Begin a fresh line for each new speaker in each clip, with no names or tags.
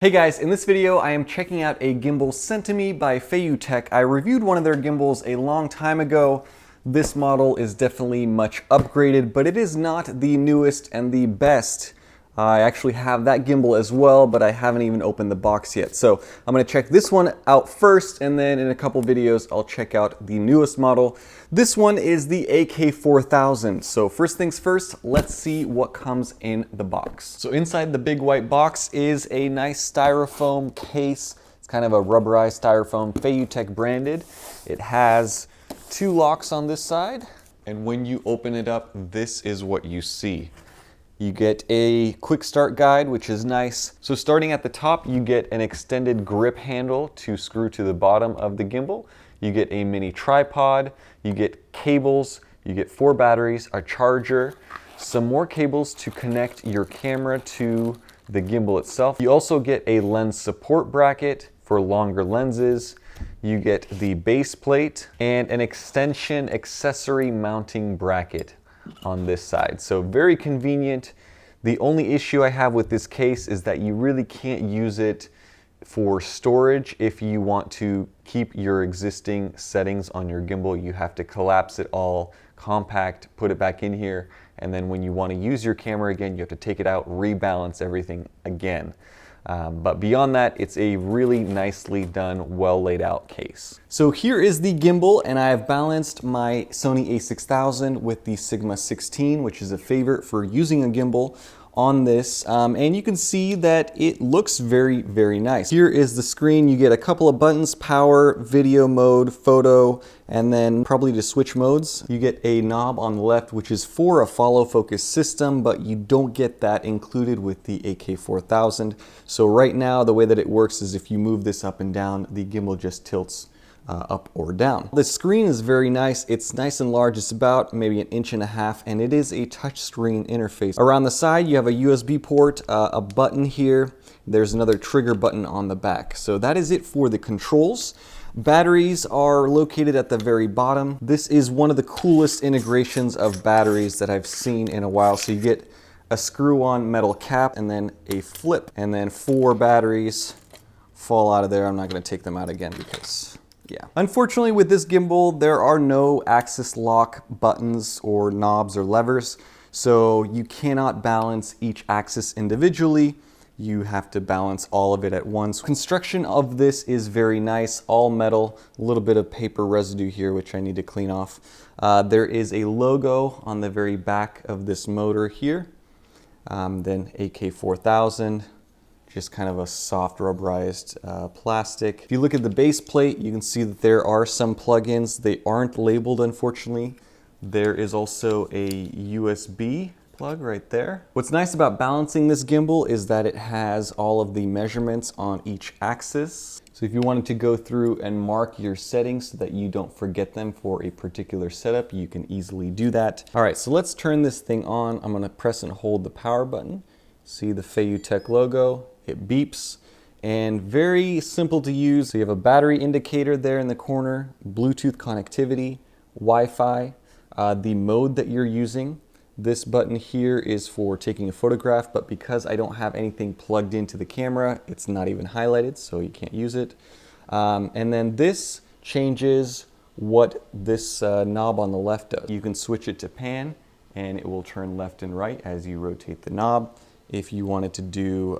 Hey guys, in this video I am checking out a gimbal sent to me by FeiyuTech. I reviewed one of their gimbals a long time ago. This model is definitely much upgraded, but it is not the newest and the best. I actually have that gimbal as well, but I haven't even opened the box yet. So I'm going to check this one out first, and then in a couple videos I'll check out the newest model. This one is the AK4000. So first things first, let's see what comes in the box. So inside the big white box is a nice styrofoam case. It's kind of a rubberized styrofoam, FeiyuTech branded. It has two locks on this side, and when you open it up, this is what you see. You get a quick start guide, which is nice. So starting at the top, you get an extended grip handle to screw to the bottom of the gimbal. You get a mini tripod, you get cables, you get 4 batteries, a charger, some more cables to connect your camera to the gimbal itself. You also get a lens support bracket for longer lenses. You get the base plate and an extension accessory mounting bracket on this side. So very convenient. The only issue I have with this case is that you really can't use it for storage. If you want to keep your existing settings on your gimbal, you have to collapse it all, compact, put it back in here, and then when you want to use your camera again, you have to take it out, rebalance everything again. But beyond that, it's a really nicely done, well laid out case. So here is the gimbal, and I have balanced my Sony A6000 with the Sigma 16, which is a favorite for using a gimbal on this. And you can see that it looks very, very nice. Here is the screen. You get a couple of buttons: power, video mode, photo, and then probably to switch modes. You get a knob on the left, which is for a follow focus system, but you don't get that included with the AK4000. So right now, the way that it works is if you move this up and down, the gimbal just tilts up or down. The screen is very nice. It's nice and large. It's about maybe 1.5 inches, and it is a touchscreen interface. Around the side, you have a USB port, a button here. There's another trigger button on the back. So that is it for the controls. Batteries are located at the very bottom. This is one of the coolest integrations of batteries that I've seen in a while. So you get a screw-on metal cap and then a flip, and then 4 batteries fall out of there. I'm not going to take them out again because yeah. Unfortunately, with this gimbal, there are no axis lock buttons or knobs or levers, so you cannot balance each axis individually. You have to balance all of it at once. Construction of this is very nice, all metal, a little bit of paper residue here, which I need to clean off. There is a logo on the very back of this motor here. Then AK4000. Just kind of a soft rubberized plastic. If you look at the base plate, you can see that there are some plugins. They aren't labeled, unfortunately. There is also a USB plug right there. What's nice about balancing this gimbal is that it has all of the measurements on each axis. So if you wanted to go through and mark your settings so that you don't forget them for a particular setup, you can easily do that. All right, so let's turn this thing on. I'm gonna press and hold the power button. See the FeiyuTech logo. It beeps, and very simple to use. So you have a battery indicator there in the corner, Bluetooth connectivity, Wi-Fi, the mode that you're using. This button here is for taking a photograph, but because I don't have anything plugged into the camera, it's not even highlighted, so you can't use it. And then this changes what this knob on the left does. You can switch it to pan, and it will turn left and right as you rotate the knob. If you wanted to do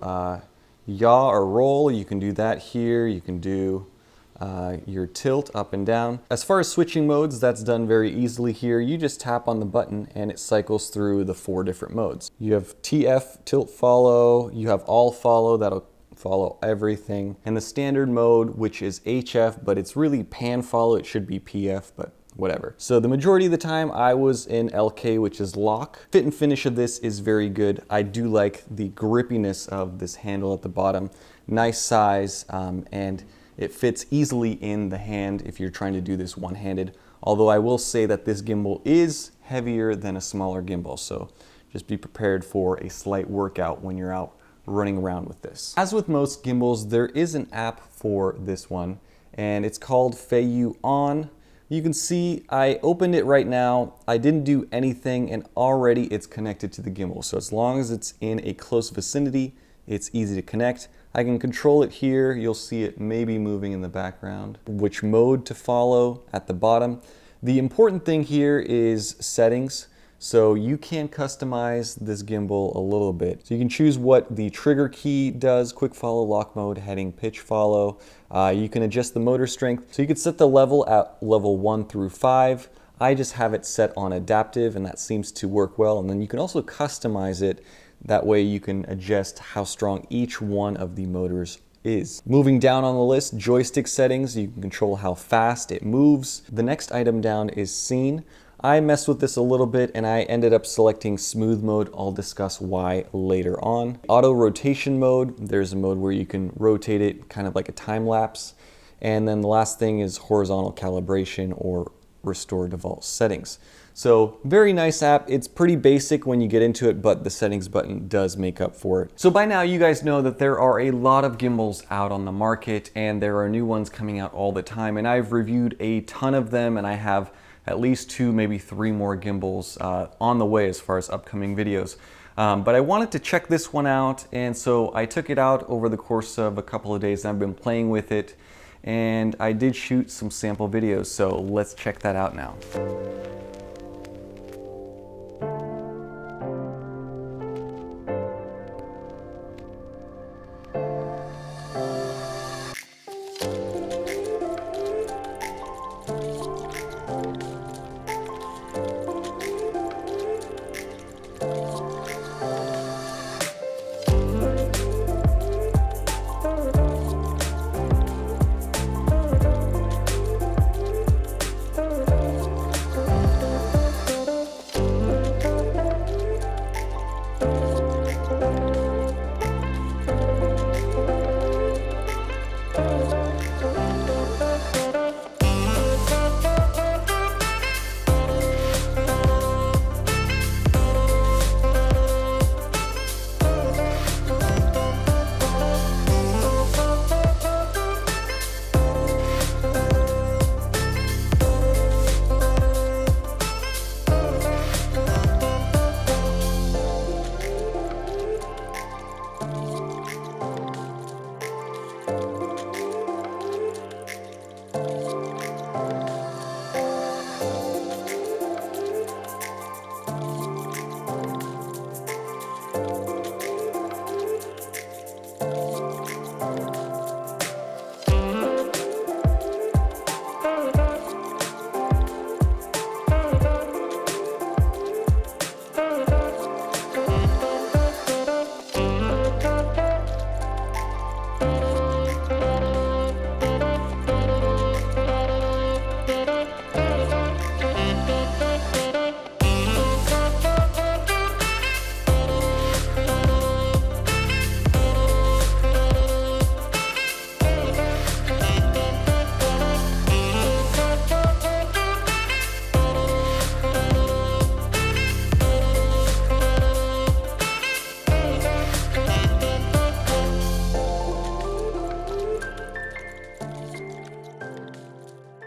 yaw or roll, you can do that here. You can do your tilt up and down. As far as switching modes, that's done very easily here. You just tap on the button and it cycles through the 4 different modes. You have TF, tilt follow, you have all follow, that'll follow everything, and the standard mode, which is HF, but it's really pan follow. It should be PF, but whatever. So the majority of the time I was in LK, which is lock. Fit and finish of this is very good. I do like the grippiness of this handle at the bottom. Nice size, and it fits easily in the hand if you're trying to do this one-handed. Although I will say that this gimbal is heavier than a smaller gimbal, so just be prepared for a slight workout when you're out running around with this. As with most gimbals, there is an app for this one, and it's called FeiyuOn. You can see I opened it right now. I didn't do anything, and already it's connected to the gimbal. So as long as it's in a close vicinity, it's easy to connect. I can control it here. You'll see it maybe moving in the background. Which mode to follow at the bottom. The important thing here is settings. So you can customize this gimbal a little bit. So you can choose what the trigger key does, quick follow, lock mode, heading, pitch follow. You can adjust the motor strength. So you could set the level at level 1 through 5. I just have it set on adaptive and that seems to work well. And then you can also customize it. That way you can adjust how strong each one of the motors is. Moving down on the list, joystick settings. You can control how fast it moves. The next item down is scene. I messed with this a little bit and I ended up selecting smooth mode. I'll discuss why later on. Auto rotation mode, there's a mode where you can rotate it kind of like a time lapse. And then the last thing is horizontal calibration or restore default settings. So very nice app. It's pretty basic when you get into it, but the settings button does make up for it. So by now you guys know that there are a lot of gimbals out on the market and there are new ones coming out all the time. And I've reviewed a ton of them and I have at least 2, maybe 3 more gimbals on the way as far as upcoming videos. But I wanted to check this one out, and so I took it out over the course of a couple of days. I've been playing with it, and I did shoot some sample videos, so let's check that out now.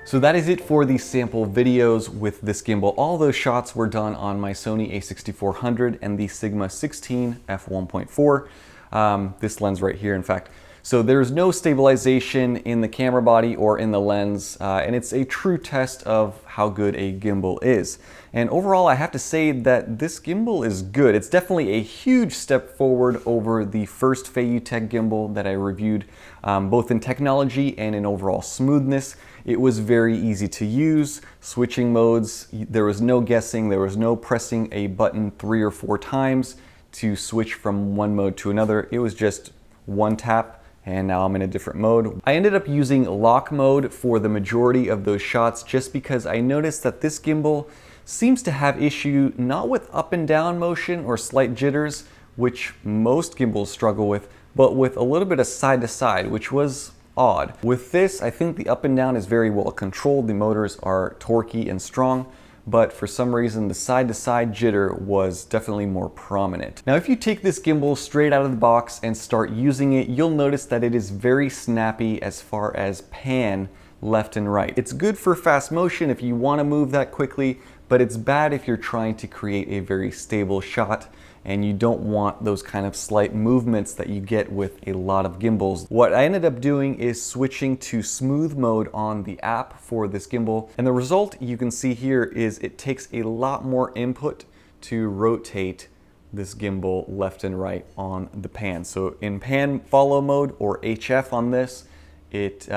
So that is it for the sample videos with this gimbal. All those shots were done on my Sony A6400 and the Sigma 16 f1.4. This lens right here, in fact. So there's no stabilization in the camera body or in the lens, and it's a true test of how good a gimbal is. And overall, I have to say that this gimbal is good. It's definitely a huge step forward over the first FeiyuTech gimbal that I reviewed, both in technology and in overall smoothness. It was very easy to use. Switching modes, there was no guessing, there was no pressing a button 3 or 4 times to switch from one mode to another. It was just one tap, and now I'm in a different mode. I ended up using lock mode for the majority of those shots just because I noticed that this gimbal seems to have issue not with up and down motion or slight jitters, which most gimbals struggle with, but with a little bit of side to side, which was odd. With this, I think the up and down is very well controlled. The motors are torquey and strong, but for some reason the side to side jitter was definitely more prominent. Now if you take this gimbal straight out of the box and start using it, you'll notice that it is very snappy as far as pan left and right. It's good for fast motion if you want to move that quickly, but it's bad if you're trying to create a very stable shot. and you don't want those kind of slight movements that you get with a lot of gimbals. What I ended up doing is switching to smooth mode on the app for this gimbal, and the result you can see here is it takes a lot more input to rotate this gimbal left and right on the pan. So in pan follow mode, or HF on this, it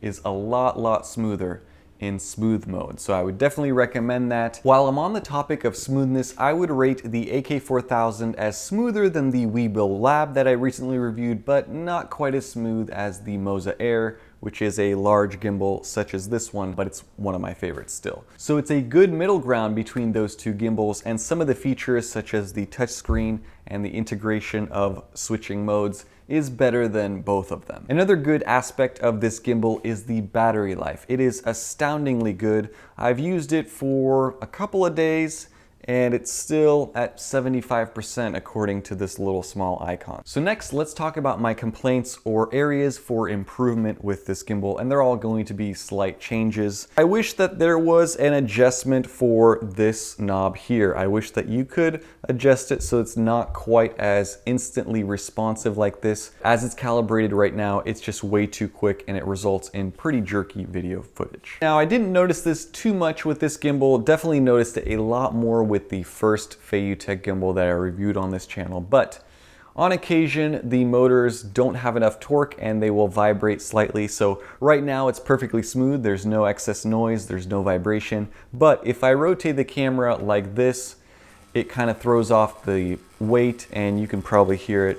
is a lot smoother in smooth mode. So I would definitely recommend that. While I'm on the topic of smoothness, I would rate the AK4000 as smoother than the Gimbal Lab that I recently reviewed, but not quite as smooth as the Moza Air, which is a large gimbal such as this one, but it's one of my favorites still. So it's a good middle ground between those two gimbals, and some of the features such as the touchscreen and the integration of switching modes is better than both of them. Another good aspect of this gimbal is the battery life. It is astoundingly good. I've used it for a couple of days and it's still at 75% according to this little small icon. So next, let's talk about my complaints or areas for improvement with this gimbal, and they're all going to be slight changes. I wish that there was an adjustment for this knob here. I wish that you could adjust it so it's not quite as instantly responsive like this. As it's calibrated right now, it's just way too quick and it results in pretty jerky video footage. Now, I didn't notice this too much with this gimbal, definitely noticed it a lot more with the first FeiyuTech gimbal that I reviewed on this channel, but on occasion the motors don't have enough torque and they will vibrate slightly. So right now it's perfectly smooth, there's no excess noise, there's no vibration, but if I rotate the camera like this, it kind of throws off the weight and you can probably hear it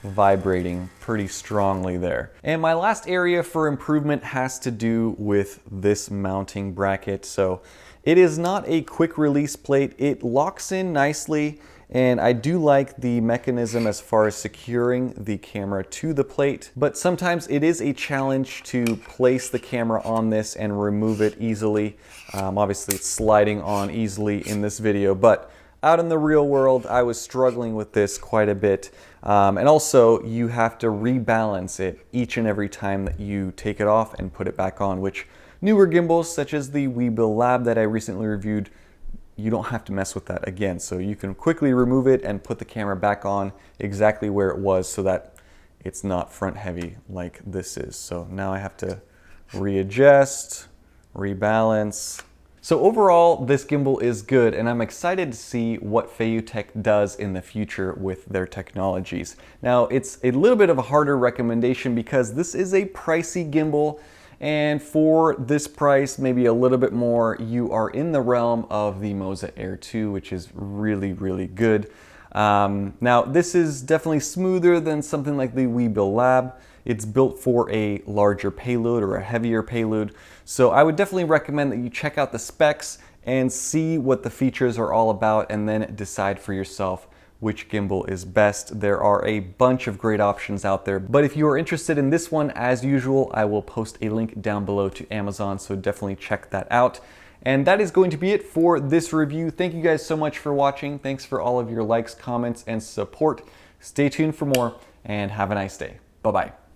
vibrating pretty strongly there. And my last area for improvement has to do with this mounting bracket. So it is not a quick release plate. It locks in nicely, and I do like the mechanism as far as securing the camera to the plate, but sometimes it is a challenge to place the camera on this and remove it easily. Obviously it's sliding on easily in this video, but out in the real world, I was struggling with this quite a bit. And also, you have to rebalance it each and every time that you take it off and put it back on, which newer gimbals, such as the Gimbal Lab that I recently reviewed, you don't have to mess with that again. So you can quickly remove it and put the camera back on exactly where it was so that it's not front heavy like this is. So now I have to readjust, rebalance. So overall, this gimbal is good, and I'm excited to see what FeiyuTech does in the future with their technologies. Now, it's a little bit of a harder recommendation because this is a pricey gimbal, and for this price, maybe a little bit more, you are in the realm of the Moza Air 2, which is really good. Now, this is definitely smoother than something like the Gimbal Lab. It's built for a larger payload or a heavier payload. So I would definitely recommend that you check out the specs and see what the features are all about, and then decide for yourself which gimbal is best. There are a bunch of great options out there, but if you are interested in this one, as usual, I will post a link down below to Amazon, so definitely check that out. And that is going to be it for this review. Thank you guys so much for watching. Thanks for all of your likes, comments, and support. Stay tuned for more, and have a nice day. Bye-bye.